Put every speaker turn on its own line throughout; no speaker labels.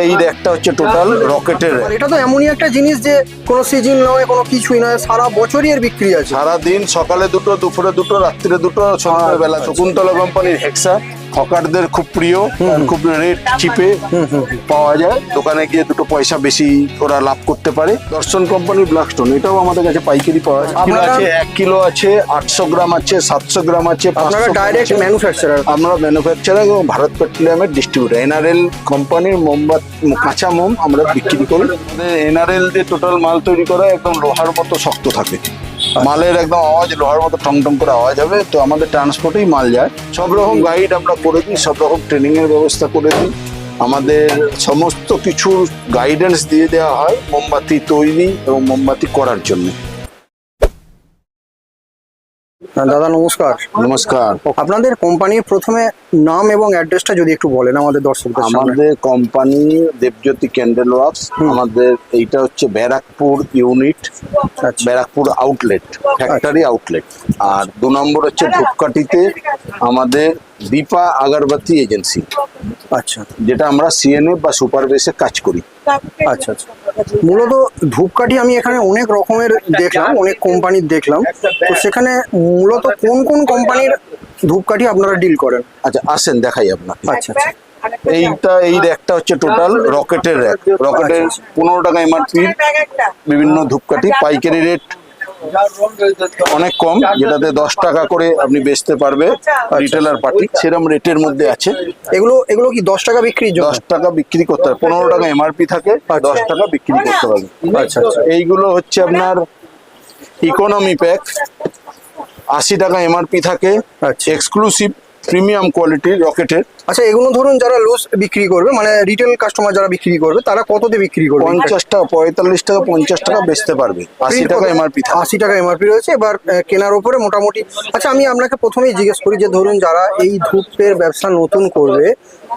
এই র্যাকটা হচ্ছে টোটাল রকেটের র্যাক।
এটা তো এমনই একটা জিনিস যে কোনো সিজন নয়, কোনো কিছুই নয়, সারা বছরই এর বিক্রি আছে।
সারাদিন সকালে দুটো, দুপুরে দুটো, রাত্রিরে দুটো, সন্ধ্যাবেলা। শকুন্তলা কোম্পানির হেক্সা হকারদের খুব প্রিয়, খুব রেট চিপে পাওয়া যায়। দোকানে গিয়ে দুটো পয়সা বেশি ওরা লাভ করতে পারে। দর্শন কোম্পানির ব্ল্যাকস্টোন, এটাও আমাদের কাছে পাইকারি পাওয়া যায়। আছে 1 কিলো আছে, 800 গ্রাম আছে, 700 গ্রাম আছে।
আপনারা ডাইরেক্ট ম্যানুফ্যাকচারার?
আমরা ম্যানুফ্যাকচারার এবং ভারত পেট্রোলিয়ামের ডিস্ট্রিবিউটার। এনআরএল কোম্পানির কাঁচা মোম আমরা বিক্রি করি। আমাদের এনআরএল দিয়ে টোটাল মাল তৈরি করা একদম লোহার মতো শক্ত থাকে। মালের একদম আওয়াজ লোহার মতো টং টং করে আওয়াজ হবে। তো আমাদের ট্রান্সপোর্টেই মাল যায়। সব রকম গাইড আমরা করে দিই, সব রকম ট্রেনিং এর ব্যবস্থা করে দিই। আমাদের সমস্ত কিছু গাইডেন্স দিয়ে দেওয়া হয় মোমবাতি তৈরি এবং মোমবাতি করার জন্য।
দাদা নমস্কার।
নমস্কার।
আপনাদের কোম্পানির প্রথমে নাম এবং অ্যাড্রেসটা যদি একটু বলেন আমাদের দর্শকদের সামনে।
আমাদের কোম্পানি দেবজ্যোতি ক্যান্ডেল ওয়ার্কস। আমাদের এইটা হচ্ছে Barrackpore unit, Barrackpore outlet, factory outlet. আর 2 নম্বর হচ্ছে ধূপকাঠিতে আমাদের দীপা আগরবাতি এজেন্সি।
আচ্ছা,
যেটা আমরা সিএনএফ বা সুপার বেসে কাজ করি।
আচ্ছা আচ্ছা। মূলত ধূপকাঠি আমি এখানে অনেক রকমের দেখলাম, অনেক কোম্পানির দেখলাম। তো সেখানে মূলত কোন কোন কোম্পানির ধূপকাঠি আপনারা ডিল করেন?
আচ্ছা আসেন দেখাই আপনাকে।
আচ্ছা আচ্ছা।
এই র্যাকটা হচ্ছে টোটাল রকেটের র্যাক। রকেটের 15 টাকা এমআরপি বিভিন্ন ধূপকাঠি। পাইকারি রেট অনেক কম, যেটাতে 10 টাকা করে আপনি বেচতে পারবে রিটেলার পার্টি, সেরকম রেটের মধ্যে আছে।
এগুলো কি 10 টাকা বিক্রির জন্য?
10 টাকা বিক্রি করতে হবে। 15 টাকা এমআরপি থাকে, 10 টাকা বিক্রি করতে পারবে।
আচ্ছা আচ্ছা।
এইগুলো হচ্ছে আপনার ইকোনমি প্যাক, 80 টাকা এমআরপি থাকে।
আচ্ছা।
এক্সক্লুসিভ প্রিমিয়াম কোয়ালিটির রকেটের।
আচ্ছা, এগুলো ধরুন যারা লুজ বিক্রি করবে, মানে রিটেল কাস্টমার যারা বিক্রি করবে, তারা কততে বিক্রি করবে?
50 টাকা, 45 টাকা, 50 টাকা বেচতে পারবে। 80 টাকা এমআরপি থাকে।
80 টাকা এমআরপি রয়েছে। এবার কেনার উপরে মোটামুটি। আচ্ছা, আমি আপনাকে প্রথমেই জিজ্ঞেস করি যে ধরুন যারা এই ধূপের ব্যবসা নতুন করবে,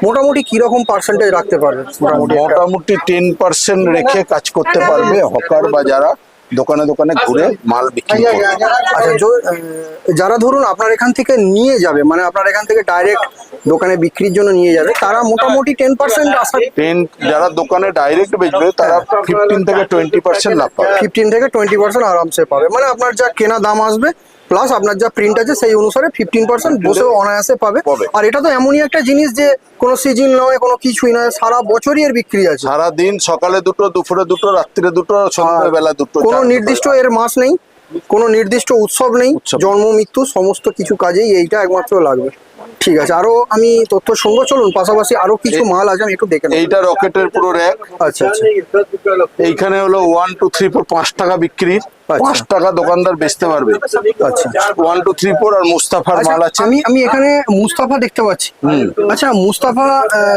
মোটামুটি কিরকম পার্সেন্টেজ রাখতে পারবে?
মোটামুটি 10% রেখে কাজ করতে পারবে হকার বা যারা দোকানে দোকানে ঘুরে মাল বিক্রি করে।
আচ্ছা, যারা ধরুন আপনার এখান থেকে নিয়ে যাবে, মানে আপনার এখান থেকে ডাইরেক্ট দোকানে বিক্রির জন্য নিয়ে যাবে, তারা মোটামুটি 10% আশা।
যারা দোকানে ডাইরেক্ট বেচবে তারা 15 থেকে 20% লাভ পাবে।
15 থেকে 20% আরামসে পাবে। মানে আপনার যা কেনা দাম আসবে প্লাস আপনার যা প্রিন্ট আছে সেই অনুসারে 15% বসেও অনায়াসে পাবে। আর এটা তো এমনই একটা জিনিস যে কোনো সিজন নয়, কোনো কিছুই নয়, সারা বছরই এর বিক্রি আছে।
সারাদিন সকালে দুটো, দুপুরে দুটো, রাত্রিরে দুটো, সন্ধ্যাবেলা দুটো।
কোনো নির্দিষ্ট এর মাস নেই, কোনো নির্দিষ্ট উৎসব নেই, জন্ম মৃত্যু সমস্ত কিছু কাজেই এইটা একমাত্র লাগবে। ঠিক আছে, আরো আমি তথ্য শুনবো, চলুন। পাশাপাশি আরো কিছু মাল আছে, আমি একটু দেখে নেব।
এইটা রকেটের পুরো র্যাক।
আচ্ছা আচ্ছা।
এইখানে হলো 1 2 3 4 5 টাকা বিক্রি, 5 টাকা দোকানদার বেচতে পারবে।
আচ্ছা,
1 2 3 4 আর মুস্তাফার মাল আছে।
আমি এখানে মুস্তাফা দেখতে পাচ্ছি। আচ্ছা, মুস্তাফা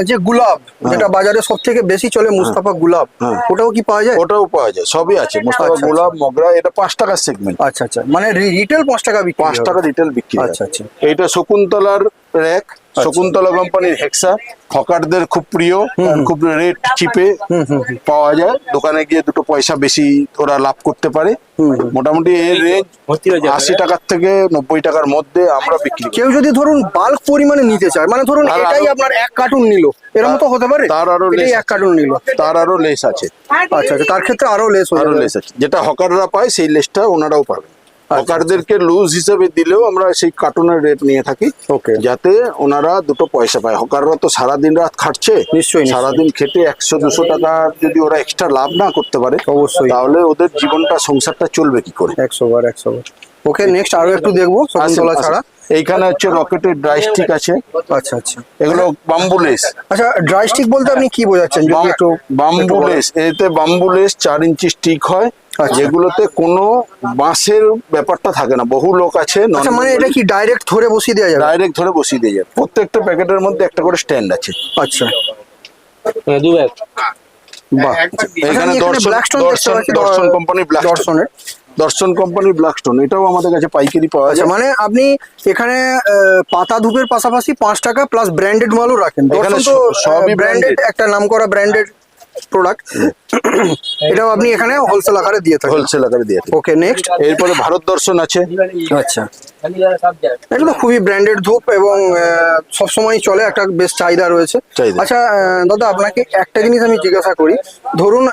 যে গুলাব, যেটা বাজারে সব থেকে বেশি চলে, মুস্তাফা গুলাব, ওটাও কি পাওয়া যায়?
ওটাও পাওয়া যায়, সবই আছে। মুস্তাফা গোলাপ, মগরা, এটা 5 টাকার সেগমেন্ট।
আচ্ছা আচ্ছা, মানে রিটেল 5 টাকা বিক্রি?
5 টাকা রিটেল বিক্রি।
আচ্ছা আচ্ছা।
এইটা শকুন্তলার র্যাক, শকুন্তলা কোম্পানির হেক্সা হকারদের খুব প্রিয়, খুব রেট চিপে পাওয়া যায়। দোকানে গিয়ে দুটো পয়সা বেশি ওরা লাভ করতে পারে। মোটামুটি এর রেঞ্জ 80 টাকার থেকে 90 টাকার মধ্যে আমরা বিক্রি করি।
কেউ যদি ধরুন বাল্ক পরিমাণে নিতে চায়, মানে ধরুন এটাই আপনার 1 কার্টুন নিল, এরকম তো হতে পারে?
তার আরো
এটাই 1 কার্টুন নিল,
তার আরো লেস আছে।
আচ্ছা আচ্ছা, তার ক্ষেত্রে আরো লেস
আছে। যেটা হকাররা পায় সেই লেসটা ওনারাও পাবে। হকারদেরকে লুজ হিসেবে দিলেও আমরা সেই কার্টুনের রেট নিয়ে থাকি, যাতে ওনারা দুটো পয়সা পায়। হকাররা তো সারাদিন রাত খাটছে,
নিশ্চয়ই
সারাদিন খেটে 100-200 টাকা যদি ওরা এক্সট্রা লাভ না করতে পারে,
অবশ্যই
তাহলে ওদের জীবনটা, সংসারটা চলবে কি করে?
100 বার। ওকে, নেক্সট আরো একটু দেখবো শকুন্তলা ছাড়া।
এইখানে হচ্ছে রকেটের ড্রাই স্টিক আছে।
আচ্ছা আচ্ছা,
এগুলো বাম্বুলেস।
আচ্ছা, ড্রাই স্টিক বলতে আপনি কি বোঝাচ্ছেন?
বাম্বুলেস, এতে বাম্বুলেস 4 ইঞ্চি স্টিক হয়, যেগুলোতে কোনো বাঁশের ব্যাপারটা থাকে না। বহু লোক আছে।
মানে এটা কি ডাইরেক্ট ধরে বসিয়ে দেওয়া যাবে?
ডাইরেক্ট ধরে বসিয়ে দিয়ে যাবে। প্রত্যেকটা প্যাকেটের মধ্যে একটা করে স্ট্যান্ড আছে।
আচ্ছা,
বাহ। এখানে দর্শন কোম্পানি দর্শন কোম্পানির ব্ল্যাকস্টোন, এটাও আমাদের কাছে পাইকারি পাওয়া যায়।
মানে আপনি এখানে পাতা ধূপের পাশাপাশি 5 টাকা প্লাস ব্র্যান্ডেড মালও রাখেন?
এখানে
সবই ব্র্যান্ডেড, একটা নাম করা ব্র্যান্ডেড প্রোডাক্ট, এটাও আপনি এখানে হোলসেল আকারে দিয়ে থাকেন।
হোলসেল আকারে দিয়ে থাকি।
ওকে, নেক্সট।
এরপরে ভারত দর্শন আছে।
আচ্ছা, এগুলো খুবই ব্র্যান্ডেড ধূপ এবং সবসময় চলে, একটা বেশ চাহিদা রয়েছে।
চাহিদা।
আচ্ছা দাদা, আপনাকে একটা জিনিস আমি জিজ্ঞাসা করি, ধরুন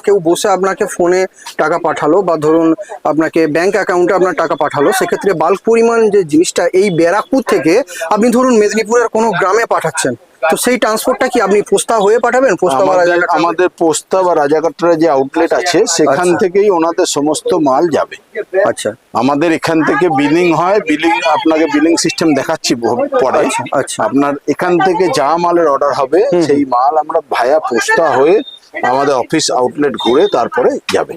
কেউ বসে আপনাকে ফোনে টাকা পাঠালো, বা ধরুন আপনাকে ব্যাংক অ্যাকাউন্টে আপনার টাকা পাঠালো, সেক্ষেত্রে বাল্ক পরিমাণ যে জিনিসটা এই ব্যারাকপুর থেকে আপনি ধরুন মেদিনীপুরের কোনো গ্রামে পাঠাচ্ছেন, তো সেই ট্রান্সপোর্টটা কি আপনি পোস্তা হয়ে পাঠাবেন? পোস্তা বা রাজারহাট?
আমাদের পোস্তা বা রাজারহাটের যে আউটলেট আছে সেখান
আচ্ছা।
থেকেই ওনাদের সমস্ত মাল যাবে।
আচ্ছা
আমাদের এখান থেকে বিলিং হয়, আপনাকে বিলিং সিস্টেম দেখাচ্ছি পরে।
আচ্ছা।
আপনার এখান থেকে যা মালের অর্ডার হবে সেই মাল আমরা ভায়া পোস্তা হয়ে আমাদের অফিস আউটলেট ঘুরে তারপরে যাবে।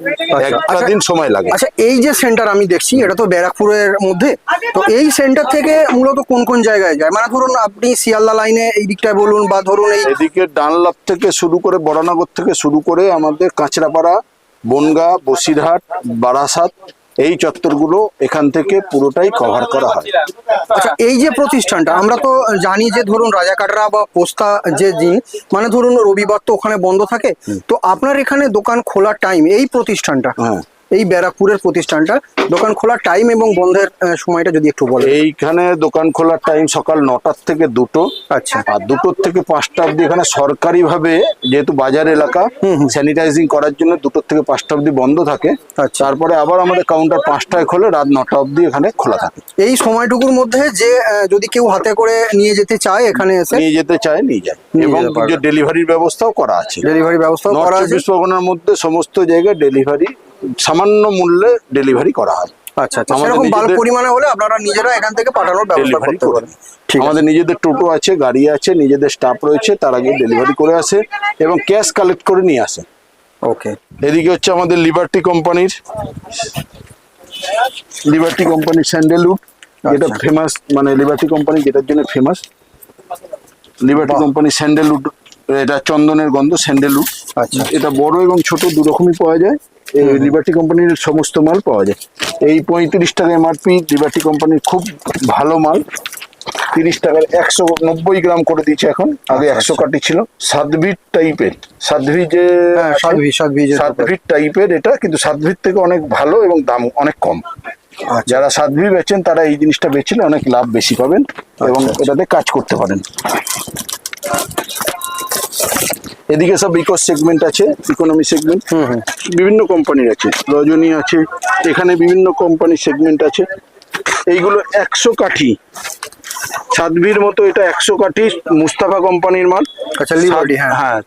একটা দিন সময় লাগে।
আচ্ছা, এই যে সেন্টার আমি দেখছি, এটা তো ব্যারাকপুরের মধ্যে, তো এই সেন্টার থেকে মূলত কোন কোন জায়গায় যায়? মানে ধরুন আপনি শিয়ালদা লাইনে এই দিকটায় বলুন, বা ধরুন
এদিকে ডানলাপ থেকে শুরু করে বড়নগর থেকে শুরু করে আমাদের কাঁচরাপাড়া, বনগাঁ, বসিরহাট, বারাসাত, এই চত্বরগুলো এখান থেকে পুরোটাই কভার করা হয়।
আচ্ছা, এই যে প্রতিষ্ঠানটা, আমরা তো জানি যে ধরুন রাজাকাটরা বা পোস্তা যে জিনিস, মানে ধরুন রবিবার তো ওখানে বন্ধ থাকে, তো আপনার এখানে দোকান খোলার টাইম, এই প্রতিষ্ঠানটা, এই ব্যারাকপুরের প্রতিষ্ঠানটা দোকান খোলার টাইম এবং বন্ধের সময়টা যদি একটু বলেন।
এইখানে দোকান খোলার টাইম সকাল 9টার থেকে 2টো।
আচ্ছা।
আর 2টোর থেকে 5টা অব্দি এখানে সরকারি ভাবে, যেহেতু বাজার এলাকা, স্যানিটাইজিং করার জন্য 2টোর থেকে 5টা অব্দি বন্ধ থাকে।
আচ্ছা।
তারপরে আবার আমাদের কাউন্টার 5টায় খোলে, রাত 9টা অব্দি এখানে খোলা থাকে।
এই সময়টুকুর মধ্যে যে যদি কেউ হাতে করে নিয়ে যেতে চায়, এখানে এসে
নিয়ে যেতে চায় নিয়ে যায়, এবং যে ডেলিভারির ব্যবস্থাও করা আছে।
ডেলিভারি ব্যবস্থা করা আছে।
24 পরগনার মধ্যে সমস্ত জায়গায় ডেলিভারি, সামান্য মূল্যে ডেলিভারি করা হয়।
আচ্ছা আচ্ছা, সেরকম বাল্ক পরিমাণে হলে আপনারা নিজেরা এখান থেকে পাঠানোর ব্যবস্থা করতে পারেন। ঠিক আছে।
আমাদের নিজেদের টোটো আছে, গাড়ি আছে, নিজেদের স্টাফ রয়েছে, তারা গিয়ে ডেলিভারি করে আসে এবং ক্যাশ কালেক্ট করে নিয়ে আসে।
ওকে।
এদিকে হচ্ছে আমাদের লিবার্টি কোম্পানির স্যান্ডেলউড, যেটা ফেমাস, মানে লিবার্টি কোম্পানি যেটার জন্য ফেমাস, লিবার্টি কোম্পানি স্যান্ডেলউড, এটা চন্দনের গন্ধ স্যান্ডেলউড।
আচ্ছা।
এটা বড় এবং ছোট দু রকমই পাওয়া যায়। এই লিবার্টি কোম্পানির সমস্ত মাল পাওয়া যায়। এই 35 টাকা এমআরপি, লিবার্টি কোম্পানির খুব ভালো মাল। 30 টাকার 190 গ্রাম করে দিচ্ছে এখন, আগে 100 কাটি ছিল। সাতভিট টাইপের, সাতভিট টাইপের এটা, কিন্তু সাতভিট থেকে অনেক ভালো এবং দাম অনেক কম। যারা সাতভি বেচেন তারা এই জিনিসটা বেচলে অনেক লাভ বেশি পাবেন এবং এটাতে কাজ করতে পারেন। এদিকে সব ইকো সেগমেন্ট আছে, ইকোনমি সেগমেন্ট, বিভিন্ন কোম্পানির আছে, রজনী আছে, এখানে বিভিন্ন কোম্পানির সেগমেন্ট আছে। এইগুলো 100 কাঠি, সাতভির মতো, এটা 100 কাঠি মুস্তাফা কোম্পানির মাল।
আচ্ছা, লিবার্টি।
হ্যাঁ,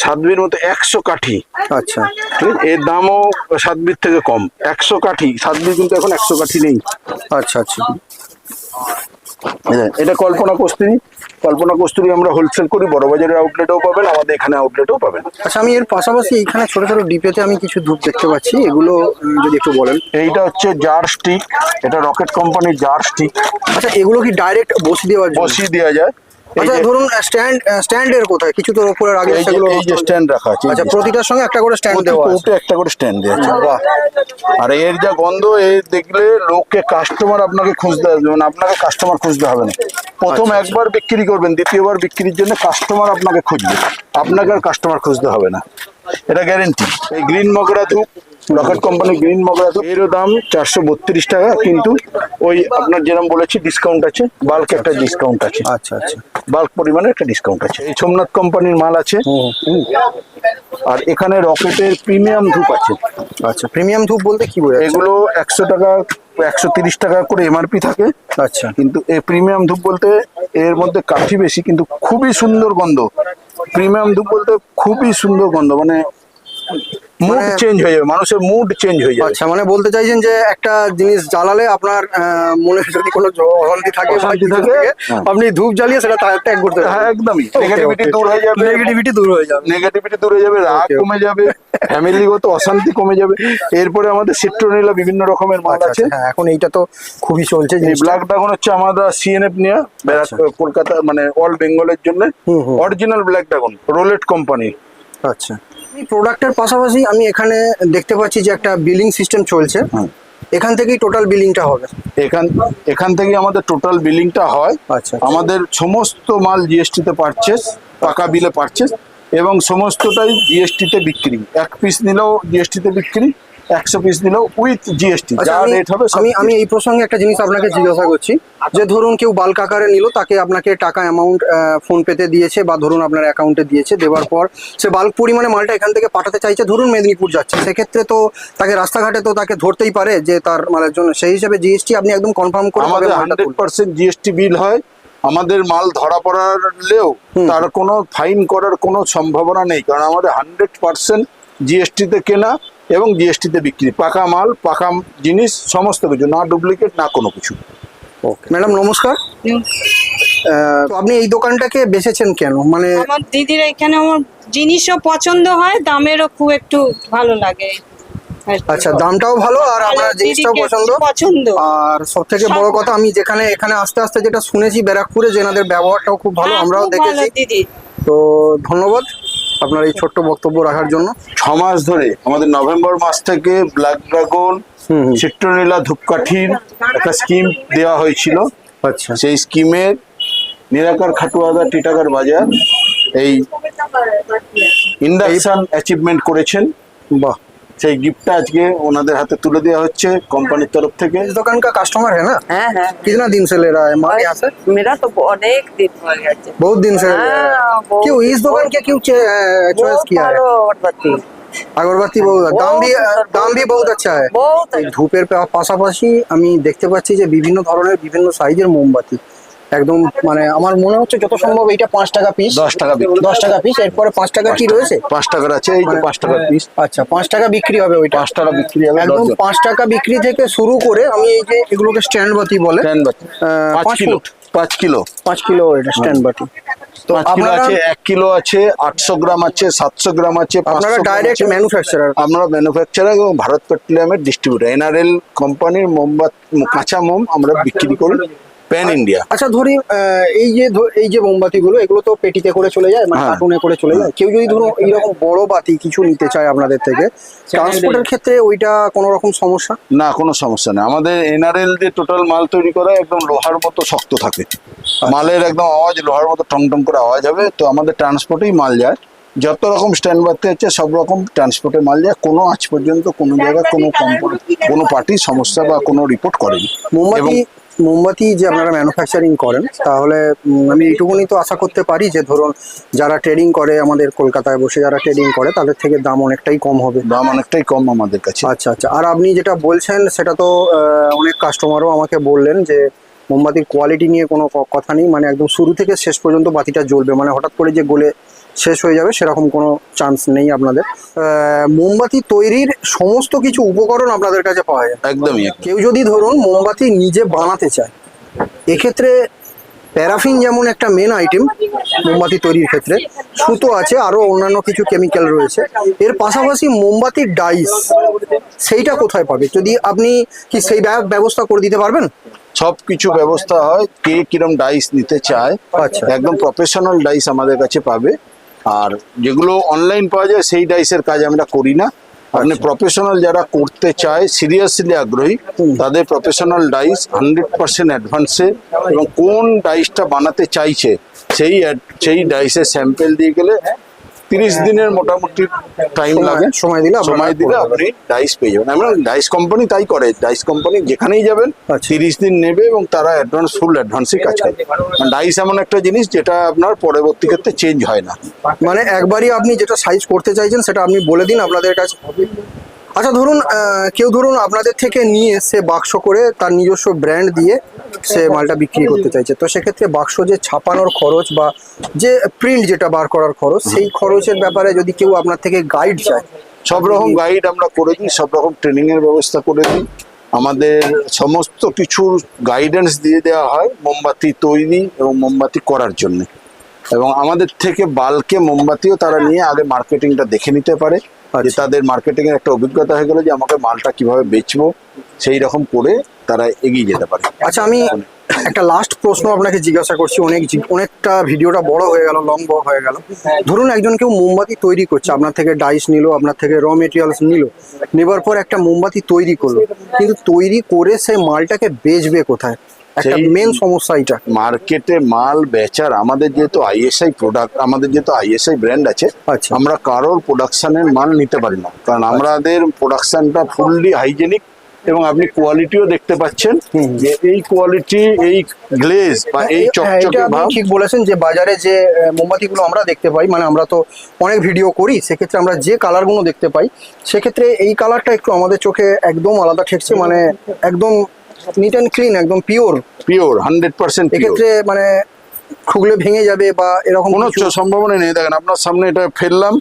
সাতভির মতো 100 কাঠি।
আচ্ছা,
এর দামও সাতভির থেকে কম। 100 কাঠি, সাতভির কিন্তু এখন 100 কাঠি নেই।
আচ্ছা আচ্ছা।
এটা কল্পনা কস্তুরী আমরা হোলসেল করি, বড় বাজারের আউটলেটেও পাবেন, আমাদের এখানে আউটলেটেও পাবেন।
আচ্ছা, আমি এর পাশাপাশি এখানে ছোট ছোট ডিপেতে আমি কিছু ধূপ দেখতে পাচ্ছি, এগুলো যদি একটু বলেন।
এইটা হচ্ছে জার স্টিক, এটা রকেট কোম্পানির জার স্টিক।
আচ্ছা, এগুলো কি ডাইরেক্ট বসিয়ে দেওয়া যায়? আচ্ছা, ধরুন স্ট্যান্ডের কোথায় কিছু তো উপরে আগে সেগুলো,
এই যে স্ট্যান্ড রাখা আছে।
আচ্ছা, প্রতিটার সঙ্গে একটা করে স্ট্যান্ড দেওয়া আছে।
একটা করে স্ট্যান্ড দেওয়া আছে।
বাহ।
আর এর যা গন্ধ, এই দেখলে লোককে কাস্টমার আপনাকে খুঁজতে আসবে, মানে আপনাকে কাস্টমার খুঁজতে হবে না। প্রথম একবার বিক্রি করবেন, দ্বিতীয়বার বিক্রির জন্য কাস্টমার আপনাকে খুঁজবে, আপনাকে আর কাস্টমার খুঁজতে হবে না, এটা গ্যারেন্টি। এই গ্রিন মগরা ধূপ, রকেট কোম্পানি গ্রিন মগরা ধূপ, এরও দাম 432 টাকা, কিন্তু ওই আপনার যেরকম বলেছি ডিসকাউন্ট আছে, বাল্ক একটা ডিসকাউন্ট আছে।
আচ্ছা আচ্ছা,
বাল্ক পরিমাণে একটা ডিসকাউন্ট আছে। এই সোমনাথ কোম্পানির মাল আছে। আর এখানে রকেটের প্রিমিয়াম ধূপ আছে।
আচ্ছা, প্রিমিয়াম ধূপ বলতে কি বোঝাচ্ছে?
এগুলো 100 টাকা 130 টাকা করে এমআরপি থাকে।
আচ্ছা,
কিন্তু এই প্রিমিয়াম ধূপ বলতে এর মধ্যে কাঠি বেশি, কিন্তু খুবই সুন্দর গন্ধ। প্রিমিয়াম ধূপ বলতে খুবই সুন্দর গন্ধ, মানে মুড চেঞ্জ হয়ে যাবে, মানুষের মুড চেঞ্জ হয়ে যাবে।
আচ্ছা, মানে বলতে চাইছেন যে একটা জিনিস জ্বালালে আপনার মনে যদি কোনো অশান্তি থাকে, আপনি ধূপ জ্বালিয়ে সেটা ত্যাগ করতে পারবেন।
হ্যাঁ, একদমই। নেগেটিভিটি দূর হয়ে যাবে, নেগেটিভিটি দূর হয়ে যাবে, রাগ কমে যাবে, ফ্যামিলিগত অশান্তি কমে যাবে। এরপরে আমাদের সিট্রোনিলা বিভিন্ন রকমের মাল আছে।
হ্যাঁ, এখন এইটা তো খুবই চলছে।
এই ব্ল্যাক ড্রাগন হচ্ছে আমাদের সিএনএফ নিয়ে কলকাতা, মানে অল বেঙ্গলের জন্য original black dragon, roulette company.
আচ্ছা, এই প্রোডাক্টের পাশাপাশি আমি এখানে দেখতে পাচ্ছি যে একটা বিলিং সিস্টেম চলছে, এখান থেকেই টোটাল বিলিংটা হবে।
এখান থেকে আমাদের টোটাল বিলিংটা হয়।
আচ্ছা,
আমাদের সমস্ত মাল জিএসটি তে পারচেস, পাকা বিলে পারচেস, এবং সমস্তটাই জিএসটিতে বিক্রি। 1 পিস নিলেও জিএসটিতে বিক্রি, 100 পিস নিলেও উইথ জিএসটি
আচ্ছা,
যা রেট হবে সব
আমি এই প্রসঙ্গে একটা জিনিস আপনাকে জিজ্ঞাসা করছি, যে ধরুন কেউ বাল্ক আকারে নিল, তাকে আপনাকে টাকা অ্যামাউন্ট ফোন পেতে দিয়েছে বা ধরুন আপনার অ্যাকাউন্টে দিয়েছে, দেওয়ার পর সে বাল্ক পরিমাণে মালটা এখান থেকে পাঠাতে চাইছে, ধরুন মেদিনীপুর যাচ্ছে, সেক্ষেত্রে তো তাকে রাস্তাঘাটে তো তাকে ধরতেই পারে যে তার মালের জন্য, সেই হিসাবে জিএসটি আপনি একদম কনফার্ম করে
আমাদের 100% জিএসটি বিল হয়। আমাদের মাল ধরা পড়লেও তার কোনো ফাইন করার কোনো সম্ভাবনা নেই, কারণ আমাদের 100% জিএসটিতে কেনা এবং জিএসটিতে বিক্রি। পাকা মাল, পাকা জিনিস, সমস্ত কিছু, না ডুপ্লিকেট না কোনো কিছু।
ম্যাডাম নমস্কার। তো আপনি এই দোকানটাকে বেছেছেন কেন? মানে
আমার দিদির এখানে আমার জিনিসও পছন্দ হয়, দামেরও খুব একটু ভালো লাগে আর কি।
আচ্ছা, দামটাও ভালো আর আপনার
ভালো,
জিনিসটাও
দিদিকে
পছন্দ।
পছন্দ।
আর সব থেকে বড় কথা, আমি যেখানে এখানে আস্তে আস্তে যেটা শুনেছি ব্যারাকপুরে, যে এনাদের ব্যবহারটাও খুব ভালো,
হ্যাঁ,
আমরাও
খুব ভালো
দেখেছি।
দিদি।
তো ধন্যবাদ আপনার এই ছোট্ট বক্তব্য রাখার জন্য।
6 মাস ধরে আমাদের নভেম্বর মাস থেকে ব্ল্যাক ড্রাগন, চিত্রনীলা, ধূপকাঠির একটা স্কিম দেওয়া হয়েছিল।
আচ্ছা,
সেই স্কিমের নিরাকার, খাটুয়াদা, টিটাগার বাজার এই ইন্ডাকশন অ্যাচিভমেন্ট করেছেন।
বাহ।
সেই গিফটটা আজকে ওনাদের হাতে তুলে দেওয়া হচ্ছে কোম্পানির তরফ থেকে।
इस दुकान का कस्टमर है ना?
हाँ हाँ
कितना दिन से ले रहा है माल यहाँ से?
मेरा तो अनेक दिन हो गया जी।
बहुत दिन से ले रहा है।
हाँ, बहुत-
क्यों इस दुकान के क्यों चॉइस
बहुत
किया है?
ভালো अगरबत्ती
अगरबत्ती बहुत दाम भी बहुत अच्छा है।
बहुत
এই ধূপের পাশাপাশি আমি দেখতে পাচ্ছি যে বিভিন্ন ধরনের বিভিন্ন সাইজের মোমবাতি, একদম মানে আমার মনে হচ্ছে যত সম্ভব এইটা 5 টাকা পিস,
10 টাকা বিক্রি।
10 টাকা পিস। এরপরে 5 টাকা কি রয়েছে?
5 টাকার আছে, এই যে 5 টাকার পিস।
আচ্ছা, 5 টাকা বিক্রি হবে ওইটা।
5 টাকা বিক্রি হবে
একদম
ডজন।
5 টাকা বিক্রি থেকে শুরু করে, আমি এই যে এগুলোকে স্ট্যান্ড বাতি বলে,
5 কিলো, 5 কিলো
5 কিলো এটা স্ট্যান্ড বাতি। তো
5 কিলো
আপনারা
আছে, 1 কিলো আছে, 800 গ্রাম আছে, 700 গ্রাম আছে, 500
আপনারা
গ্রাম
ডাইরেক্ট
আছে।
ম্যানুফ্যাকচারার?
আমরা ম্যানুফ্যাকচারার এবং ভারত পেট্রোলিয়ামের ডিস্ট্রিবিউটর। এনআরএল কোম্পানির কাঁচা মোম আমরা বিক্রি করি প্যান ইন্ডিয়া।
আচ্ছা, ধরি এই যে মোমবাতিগুলো, এগুলো তো পেটিতে করে চলে যায়, মানে
হ্যাঁ।
কার্টুনে করে চলে যায়। কেউ যদি ধরুন এইরকম বড় বাতি কিছু নিতে চায় আপনাদের থেকে, ট্রান্সপোর্টের ক্ষেত্রে ওইটা কোনো রকম সমস্যা?
না, কোনো সমস্যা নেই। আমাদের এনআরএল দিয়ে টোটাল মাল তৈরি করা একদম লোহার মতো শক্ত থাকে। মালের একদম আওয়াজ লোহার মতো টং টং করে আওয়াজ হবে। তো আমাদের ট্রান্সপোর্টেই মাল যায়, যত রকম স্ট্যান্ড বাড়তে হচ্ছে সব রকম ট্রান্সপোর্টে মাল যায়। কোনো আজ পর্যন্ত কোনো জায়গায় কোনো কোম্পানি, কোনো পার্টি সমস্যা বা কোনো রিপোর্ট করেনি।
মোমবাতি যে আপনারা ম্যানুফ্যাকচারিং করেন, তাহলে আমি এইটুকুনি তো আশা করতে পারি যে ধরুন যারা ট্রেডিং করে আমাদের কলকাতায় বসে, যারা ট্রেডিং করে তাদের থেকে দাম অনেকটাই কম হবে।
দাম অনেকটাই কম আমাদের কাছে।
আচ্ছা আচ্ছা। আর আপনি যেটা বলছেন সেটা তো অনেক কাস্টমারও আমাকে বললেন যে মোমবাতির কোয়ালিটি নিয়ে কোনো কথা নেই, মানে একদম শুরু থেকে শেষ পর্যন্ত বাতিটা জ্বলবে, মানে হঠাৎ করে যে গলে শেষ হয়ে যাবে সেরকম কোনো চান্স নেই আপনাদের। মোমবাতি তৈরির সমস্ত কিছু উপকরণ আপনাদের কাছে পাওয়া যায়?
একদমই।
কেউ যদি ধরুন মোমবাতি নিজে বানাতে চায়, এক্ষেত্রে প্যারাফিন যেমন একটা মেন আইটেম মোমবাতি তৈরির ক্ষেত্রে, সুতো আছে, আরো অন্যান্য কিছু কেমিক্যাল রয়েছে। এর পাশাপাশি মোমবাতির ডাইস, সেইটা কোথায় পাবে? যদি আপনি কি সেই ব্যবস্থা করে দিতে পারবেন?
সবকিছু ব্যবস্থা হয়, কে কিরম ডাইস নিতে চায়
আচ্ছা।
একদম প্রফেশনাল ডাইস আমাদের কাছে পাবে। আর যেগুলো অনলাইন পাওয়া যায় সেই ডাইসের কাজ আমরা করি না। আপনি প্রফেশনাল যারা করতে চায়, সিরিয়াসলি আগ্রহী, তাদের প্রফেশনাল ডাইস 100% অ্যাডভান্সে, এবং কোন ডাইসটা বানাতে চাইছে সেই ডাইসের স্যাম্পেল দিয়ে গেলে 30 দিনের মোটামুটি টাইম লাগে।
সময় দিলে
আপনি ডাইস পেয়ে যাবেন। আমরা ডাইস কোম্পানি তাই করে, ডাইস কোম্পানি যেখানেই যাবেন
আচ্ছা।
30 দিন নেবে এবং তারা ফুল অ্যাডভান্সে কাজ করে। ডাইস এমন একটা জিনিস যেটা আপনার পরবর্তী ক্ষেত্রে চেঞ্জ হয় না।
মানে একবারই আপনি যেটা সাইজ করতে চাইছেন সেটা আপনি বলে দিন, আপনাদের কাছে। আচ্ছা, ধরুন কেউ ধরুন আপনাদের থেকে নিয়ে সে বাক্স করে তার নিজস্ব ব্র্যান্ড দিয়ে সে মালটা বিক্রি করতে চাইছে, তো সেক্ষেত্রে বাক্স যে ছাপানোর খরচ বা যে প্রিন্ট যেটা বার করার খরচ, সেই খরচের ব্যাপারে যদি কেউ আপনার থেকে গাইড চায়?
সব রকম গাইড আমরা করে দিই, সব রকম ট্রেনিং এর ব্যবস্থা করে দিই। আমাদের সমস্ত কিছুর গাইডেন্স দিয়ে দেওয়া হয় মোমবাতি তৈরি এবং মোমবাতি করার জন্য। এবং আমাদের থেকে বাল্কে মোমবাতিও তারা নিয়ে আগে মার্কেটিংটা দেখে নিতে পারে, যে তাদের মার্কেটিং এর একটা অভিজ্ঞতা হয়ে গেল যে আমাকে মালটা কিভাবে বেচবো, সেই রকম করে তারা এগিয়ে যেতে পারে।
আচ্ছা, আমি একটা লাস্ট প্রশ্ন আপনাকে জিজ্ঞাসা করছি, অনেকটা ভিডিওটা বড় হয়ে গেল, লং হয়ে গেল। ধরুন একজন কেউ মোমবাতি তৈরি করছে, আপনার থেকে ডাইস নিল, আপনার থেকে র মেটেরিয়ালস নেবার পর একটা মোমবাতি তৈরি করলো, কিন্তু তৈরি করে সেই মালটাকে বেচবে কোথায়? একটা
সেই-
মেন সমস্যা এটা।
মার্কেটে মাল বেচার আমাদের যেহেতু আইএসআই প্রোডাক্ট, আমাদের যেহেতু আইএসআই ব্র্যান্ড আছে,
আচ্ছা।
আমরা কারোর প্রোডাকশনের মাল নিতে পারি না, কারণ আমাদের প্রোডাকশনটা ফুললি হাইজেনিক এবং আপনি কোয়ালিটিও দেখতে পাচ্ছেন যে এই কোয়ালিটি, এই গ্লেজ বা এই
হ্যাঁ, এটা
চকচকে
আপনি
ভাব।
ঠিক বলেছেন যে বাজারে যে মোমবাতিগুলো আমরা দেখতে পাই, মানে আমরা তো অনেক ভিডিও করি, সেক্ষেত্রে আমরা যে কালারগুলো দেখতে পাই, সেক্ষেত্রে এই কালারটা একটু আমাদের চোখে একদম আলাদা ঠেকছে, মানে একদম নিট অ্যান্ড ক্লিন, একদম পিওর।
পিওর 100% পিওর,
এক্ষেত্রে মানে ঠুকলে ভেঙে যাবে বা এরকম
কোনো
কিছু?
সম্ভাবনা নেই। দেখেন আপনার সামনে এটা ফেললাম,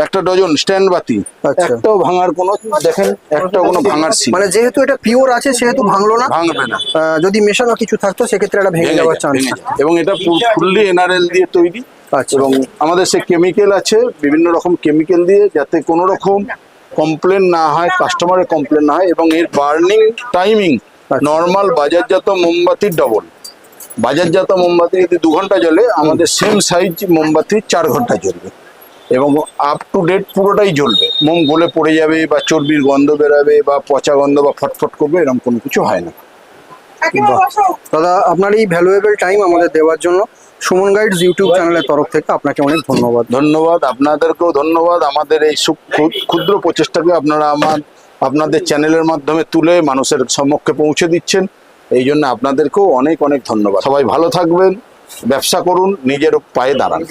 একটা ডজন স্ট্যান্ড বাতি,
আচ্ছা।
একটাও ভাঙার কোনো, দেখেন একটাও কোনো ভাঙার সিন,
মানে যেহেতু এটা পিওর আছে সেহেতু ভাঙলো না।
ভাঙবে না,
যদি মেশানো কিছু থাকতো সেক্ষেত্রে এটা ভেঙে
ভেঙে
যাওয়ার
যায়,
চান্স
ভেঙে
থাকে।
যায়। এবং এটা ফুললি এনআরএল দিয়ে তৈরি,
আচ্ছা।
এবং আমাদের সে কেমিক্যাল আছে, বিভিন্ন রকম কেমিক্যাল দিয়ে, যাতে কোনো রকম কমপ্লেন না হয়, কাস্টমারের কমপ্লেন না হয়। এবং এর বার্নিং টাইমিং নর্মাল বাজারজাত মোমবাতির ডবল। বাজারজাত মোমবাতি যদি 2 ঘন্টা জ্বলে, আমাদের সেম সাইজ মোমবাতি 4 ঘন্টা জ্বলবে, এবং আপ টু ডেট পুরোটাই জ্বলবে। মোম গলে পড়ে যাবে বা চর্বির গন্ধ বেরাবে বা পচা গন্ধ বা ফটফট করবে, এরকম কোনো কিছু হয় না।
দাদা, আপনার এই ভ্যালুয়েবল টাইম আমাদের দেওয়ার জন্য সুমন গাইডস ইউটিউব চ্যানেলের তরফ থেকে আপনাকে অনেক ধন্যবাদ।
ধন্যবাদ, আপনাদেরকেও ধন্যবাদ। আমাদের এই ক্ষুদ্র প্রচেষ্টাকে আপনারা আপনাদের চ্যানেলের মাধ্যমে তুলে মানুষের সম্মুখে পৌঁছে দিচ্ছেন, এই জন্য আপনাদেরকেও অনেক অনেক ধন্যবাদ। সবাই ভালো থাকবেন, ব্যবসা করুন, নিজের পায়ে দাঁড়ান।